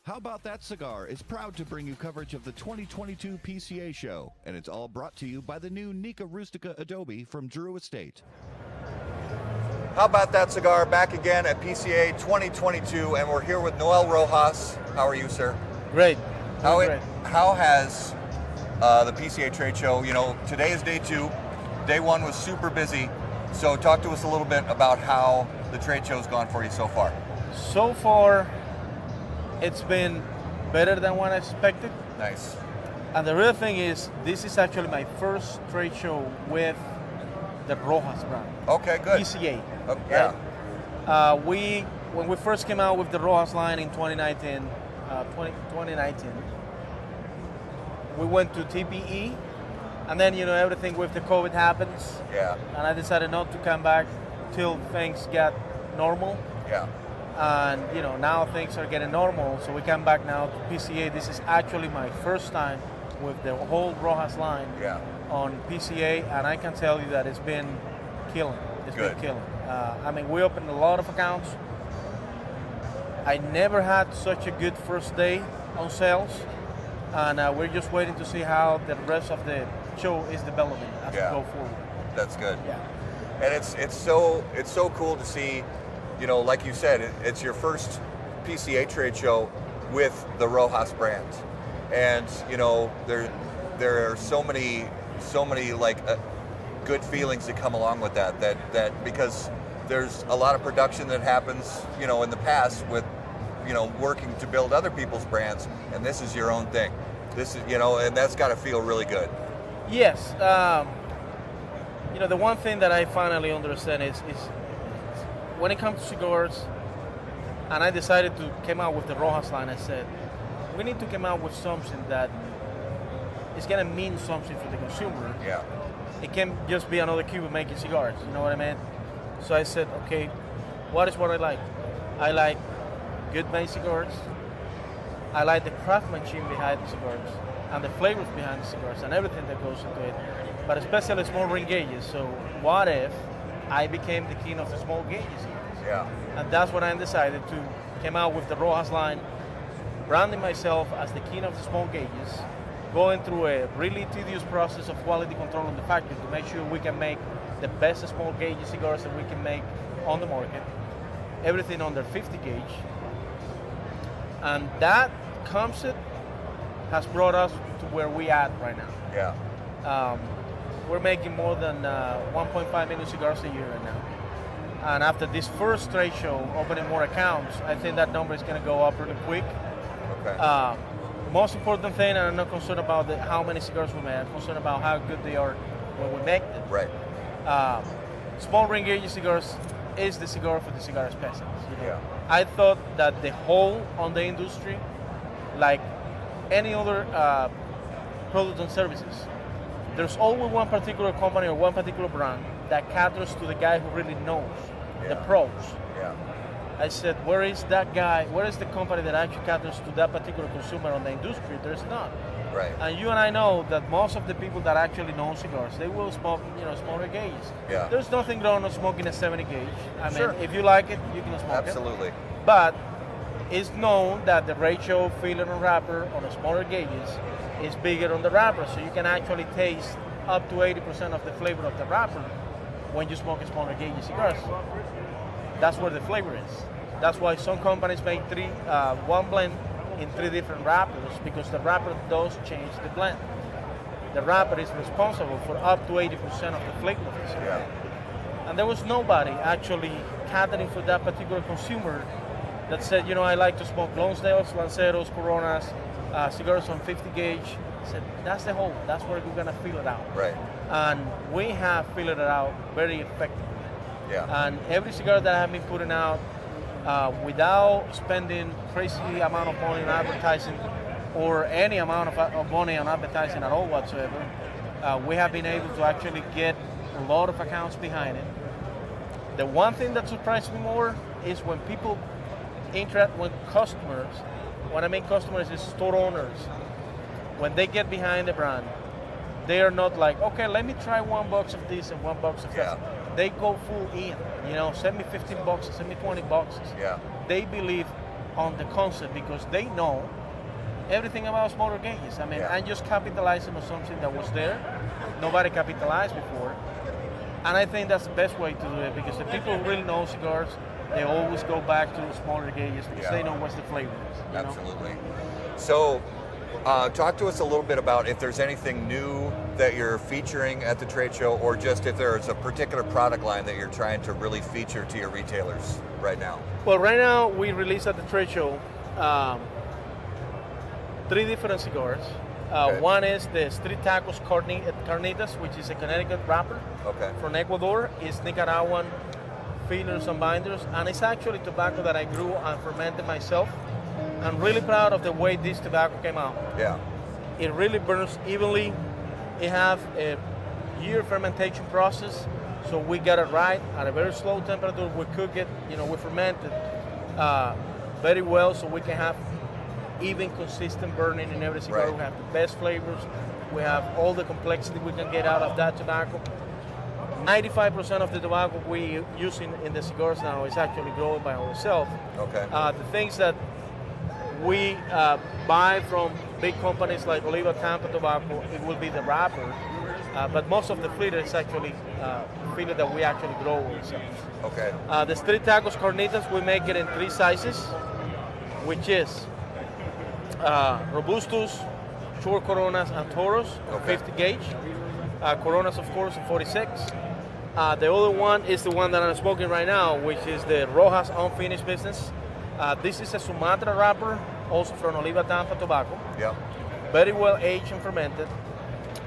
How About That Cigar is proud to bring you coverage of the 2022 PCA show, and it's all brought to you by the new Nica Rustica Adobe from Drew Estate. How About That Cigar back again at PCA 2022, and we're here with Noel Rojas. How are you, sir? Great. How has the PCA trade show, today is day 2. Day 1 was super busy. So talk to us a little bit about how the trade show's gone for you so far. So far, it's been better than what I expected. Nice. And the real thing is, this is actually my first trade show with the Rojas brand. Okay, good. PCA. Yeah. Right? When we first came out with the Rojas line in 2019, we went to TPE, and then everything with the COVID happens. Yeah. And I decided not to come back till things get normal. Yeah. And now things are getting normal, so we come back now to PCA. This is actually my first time with the whole Rojas line on PCA, and I can tell you that it's been killing. It's been killing. We opened a lot of accounts. I never had such a good first day on sales, and we're just waiting to see how the rest of the show is developing as we go forward. That's good. Yeah. And it's so cool to see. Like you said, it's your first PCA trade show with the Rojas brand, and there are so many good feelings that come along with that because there's a lot of production that happens in the past with working to build other people's brands, and this is your own thing. This is and that's got to feel really good. Yes. The one thing that I finally understand is when it comes to cigars, and I decided to come out with the Rojas line, I said, we need to come out with something that is going to mean something for the consumer. Yeah. It can't just be another Cuban making cigars, you know what I mean? So I said, okay, what is what I like? I like good made cigars. I like the craftsmanship behind the cigars and the flavors behind the cigars and everything that goes into it, but especially small ring gauges. So what if I became the king of the small gauges cigars? Yeah. And that's when I decided to come out with the Rojas line, branding myself as the king of the small gauges, going through a really tedious process of quality control in the factory to make sure we can make the best small gauge cigars that we can make on the market, everything under 50 gauge. And that concept has brought us to where we at right now. Yeah. We're making more than 1.5 million cigars a year right now. And after this first trade show, opening more accounts, I think that number is going to go up really quick. Okay. Most important thing, and I'm not concerned about how many cigars we make, I'm concerned about how good they are when we make them. Right. Small ring gauge cigars is the cigar for the cigar specialists. Yeah. I thought that the whole on the industry, like any other products and services, there's always one particular company or one particular brand that caters to the guy who really knows, the pros. Yeah. I said, where is that guy? Where is the company that actually caters to that particular consumer on the industry? There's none. Right. And you and I know that most of the people that actually know cigars, they will smoke, smaller gauges. Yeah. There's nothing wrong with smoking a 70 gauge. I Sure. mean, if you like it, you can smoke Absolutely. it. But it's known that the ratio filler and wrapper on the smaller gauges is bigger on the wrapper, so you can actually taste up to 80% of the flavor of the wrapper when you smoke a smaller gauge cigars. That's where the flavor is. That's why some companies make one blend in 3 different wrappers, because the wrapper does change the blend. The wrapper is responsible for up to 80% of the flavor of the cigar. Yeah. And there was nobody actually catering for that particular consumer that said, I like to smoke Lonsdales, Lanceros, Coronas, cigars on 50 gauge. I said, that's the whole, that's where we're gonna feel it out. Right. And we have figured it out very effectively. Yeah. And every cigar that I have been putting out, without spending crazy amount of money on advertising or any amount of money on advertising at all whatsoever, we have been able to actually get a lot of accounts behind it. The one thing that surprised me more is when people interact with customers. When I mean customers, is store owners. When they get behind the brand, they are not like, okay, let me try 1 box of this and 1 box of that. They go full in. Send me 15 boxes, send me 20 boxes. Yeah. They believe on the concept because they know everything about smaller gauges. I mean, Yeah. I'm just capitalizing on something that was there, nobody capitalized before, and I think that's the best way to do it because the people who really know cigars, they always go back to the smaller gauges because Yeah. they know what's the flavor is. You know? Absolutely. So, talk to us a little bit about if there's anything new that you're featuring at the trade show, or just if there's a particular product line that you're trying to really feature to your retailers right now. Well, right now we released at the trade show 3 different cigars. Okay. One is the Street Tacos Carnitas, which is a Connecticut wrapper Okay. from Ecuador. It's Nicaraguan fillers and binders, and it's actually tobacco that I grew and fermented myself. I'm really proud of the way this tobacco came out. Yeah. It really burns evenly. It has a year fermentation process, so we got it right at a very slow temperature. We cook it, we ferment it very well, so we can have even consistent burning in every cigar. Right. We have the best flavors. We have all the complexity we can get out of that tobacco. 95% of the tobacco we use in the cigars now is actually grown by ourselves. Okay. The things that we buy from big companies like Oliva Tampa Tobacco, it will be the wrapper, but most of the filler is actually filler that we actually grow ourselves. Okay. The Street Tacos Carnitas, we make it in 3 sizes, which is Robustos, Short Coronas, and Toros, Okay. 50 gauge. Coronas, of course, 46. The other one is the one that I'm smoking right now, which is the Rojas Unfinished Business. This is a Sumatra wrapper, also from Oliva Tampa Tobacco. Yep. Very well aged and fermented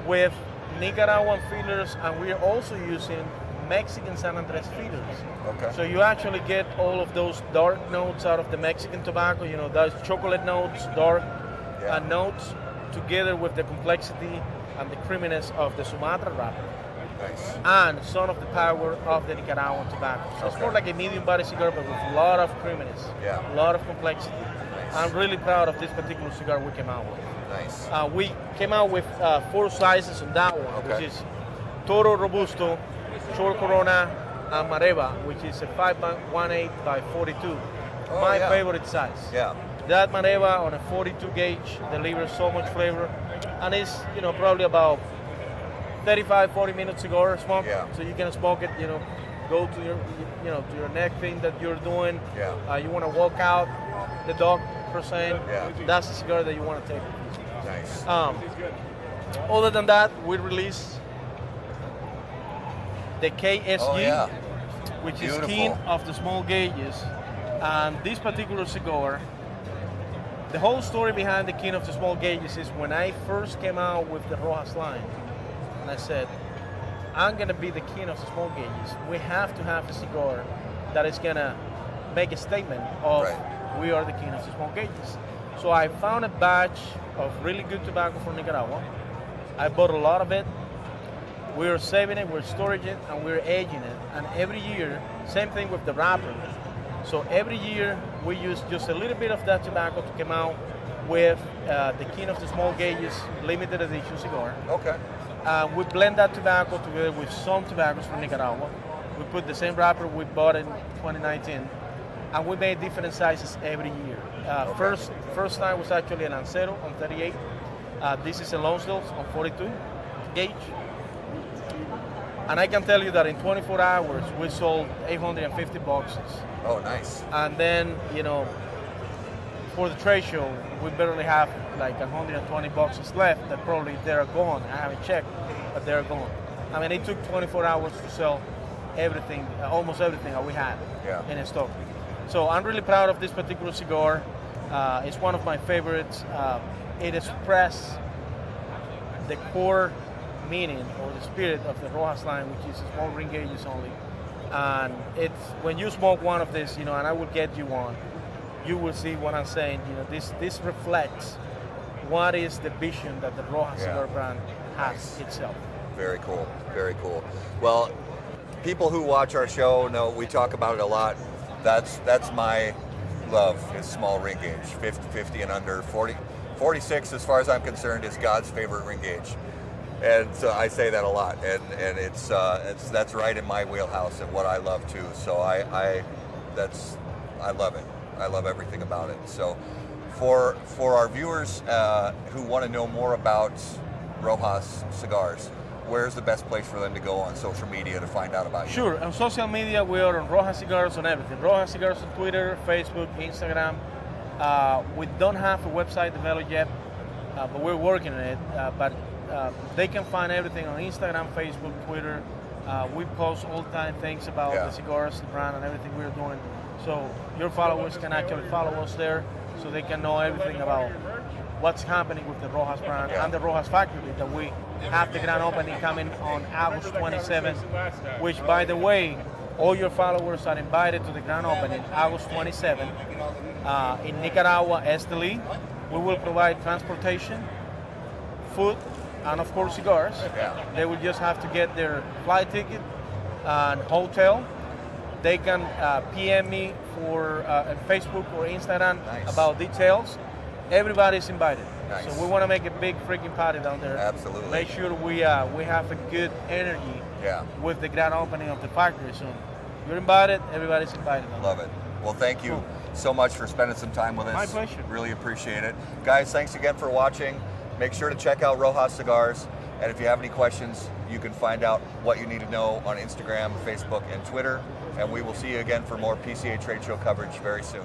with Nicaraguan fillers, and we're also using Mexican San Andres fillers. Okay. So you actually get all of those dark notes out of the Mexican tobacco, those chocolate notes, dark Yeah. notes, together with the complexity and the creaminess of the Sumatra wrapper, Nice. and some of the power of the Nicaraguan tobacco. So it's Okay. more like a medium body cigar, but with a lot of creaminess, Yeah. a lot of complexity. Nice. I'm really proud of this particular cigar we came out with. Nice. We came out with 4 sizes on that one, Okay. which is Toro Robusto, Short Corona, and Mareva, which is a 5.18 by 42. Oh, My yeah. favorite size. Yeah. That Mareva on a 42 gauge delivers so much flavor, and it's probably about 35-40 minutes cigar smoke. Yeah. So you can smoke it, go to your to your next thing that you're doing. Yeah. You want to walk out the dog %. Yeah. That's the cigar that you want to take. Nice. Other than that, we released the KSG, Oh, yeah. which Beautiful. is king of the small gauges. And this particular cigar, the whole story behind the king of the small gauges is when I first came out with the Rojas line, and I said, I'm going to be the king of the small gauges. We have to have a cigar that is going to make a statement of Right. we are the king of the small gauges. So I found a batch of really good tobacco from Nicaragua. I bought a lot of it. We're saving it, we're storing it, and we're aging it. And every year, same thing with the wrapper. So every year, we use just a little bit of that tobacco to come out with the King of the Small Gauges limited edition cigar. Okay. We blend that tobacco together with some tobaccos from Nicaragua. We put the same wrapper we bought in 2019, and we made different sizes every year. First time was actually a Lancero on 38. This is a Lonsdale on 42 gauge. And I can tell you that in 24 hours, we sold 850 boxes. Oh, nice. And then, for the trade show, we barely have like 120 boxes left that probably they're gone. I haven't checked, but they're gone. I mean, it took 24 hours to sell everything, almost everything that we had in stock. So I'm really proud of this particular cigar. It's one of my favorites. It expresses the core meaning or the spirit of the Rojas line, which is small ring gauges only. And it's when you smoke one of this, and I will get you one, you will see what I'm saying. This reflects what is the vision that the Rojas cigar brand has itself. Very cool. Very cool. Well, people who watch our show know we talk about it a lot. That's my love, is small ring gauge, 50 and under. 46, as far as I'm concerned, is God's favorite ring gauge. And so I say that a lot, and it's that's right in my wheelhouse and what I love too. So I love it. I love everything about it. So for our viewers who want to know more about Rojas Cigars, where's the best place for them to go on social media to find out about you? Sure, on social media we are on Rojas Cigars on everything. Rojas Cigars on Twitter, Facebook, Instagram. We don't have a website developed yet, but we're working on it. But they can find everything on Instagram, Facebook, Twitter. We post all the time things about the cigars, the brand, and everything we're doing. So your followers can actually follow us there, so they can know everything about what's happening with the Rojas brand and the Rojas factory that we have the grand opening coming on August 27th, which, by the way, all your followers are invited to the grand opening August 27th in Nicaragua, Esteli. We will provide transportation, food, and of course cigars. They will just have to get their flight ticket and hotel. They can PM me for Facebook or Instagram about details. Everybody's invited. So we want to make a big freaking party down there. Absolutely. Make sure we have a good energy with the grand opening of the factory soon. You're invited, everybody's invited. Love it. Well, thank you so much for spending some time with us. My pleasure. Really appreciate it. Guys, thanks again for watching. Make sure to check out Rojas Cigars. And if you have any questions, you can find out what you need to know on Instagram, Facebook, and Twitter. And we will see you again for more PCA trade show coverage very soon.